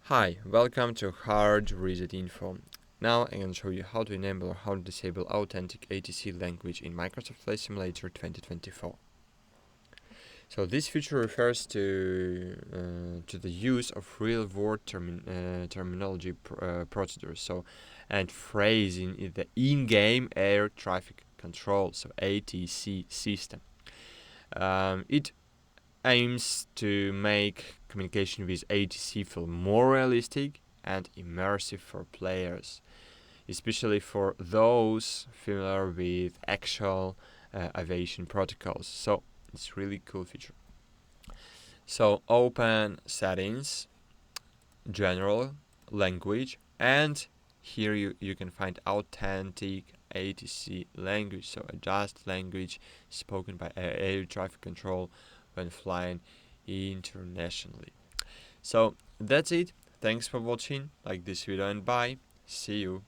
Hi, welcome to HardReset.Info. Now I'm going to show you how to enable or how to disable authentic ATC language in Microsoft Flight Simulator 2024. So this feature refers to the use of real-world terminology procedures, and phrasing in the in-game air traffic control, so ATC system. It aims to make communication with ATC feel more realistic and immersive for players, especially for those familiar with actual aviation protocols. So it's really cool feature. So open settings, general language, and here you can find authentic ATC language, so adjust language spoken by air traffic control when flying internationally. So that's it. Thanks for watching. Like this video and bye. See you.